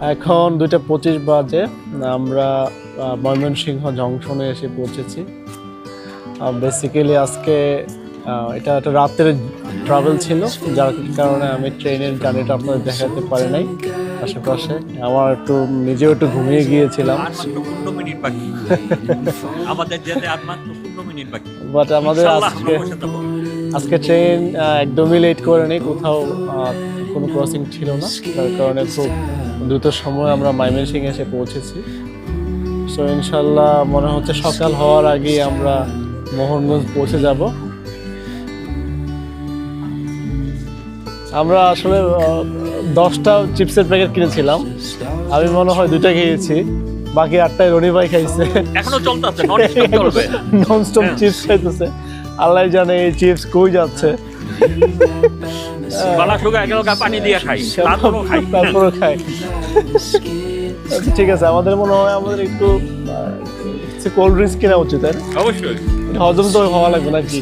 এখন 2:25 বাজে। আমরা ময়মনসিংহ জংশনে এসে পৌঁছেছি। বেসিক্যালি আজকে এটা একটা রাতের ট্রাভেল ছিল, যার কারণে আমি ট্রেনের জার্নিটা আপনাদের দেখাতে পারি নাই আশেপাশে। আমার নিজেও একটু ঘুমিয়ে গিয়েছিলাম। আর মাত্র 15 মিনিট বাকি। আমাদের যেতে আর মাত্র 15 মিনিট বাকি। বাট আমাদের ইনশাআল্লাহ আমরা বসে থাকবো। আজকে ট্রেন একদমই লেট করেনি, কোথাও কোনো ক্রসিং ছিল না, যার কারণে খুব দ্রুত সময় আমরা ময়মনসিংহ এসে পৌঁছেছি। সো ইনশাল্লাহ মনে হচ্ছে সকাল হওয়ার আগেই আমরা মোহনগঞ্জ পৌঁছে যাব। আমরা আসলে 10টা চিপসের প্যাকেট কিনেছিলাম, আমি মনে হয় 2টা খেয়েছি, বাকি 8টায় রনি ভাই খাইছে। এখনো চলতেছে, নন স্টপ চলবে। নন স্টপ চিপস খাইতেছে, আল্লাহ জানে এই চিপস কই যাচ্ছে। গলা শুকায় গেল, পানি দিয়ে খাই, তারপরও খাই। ঠিক আছে, আমাদের মনে হয় আমাদের একটু কোল্ড ড্রিঙ্কস কেনা উচিত, তাই না? অবশ্যই হজম তো হওয়া লাগবে নাকি?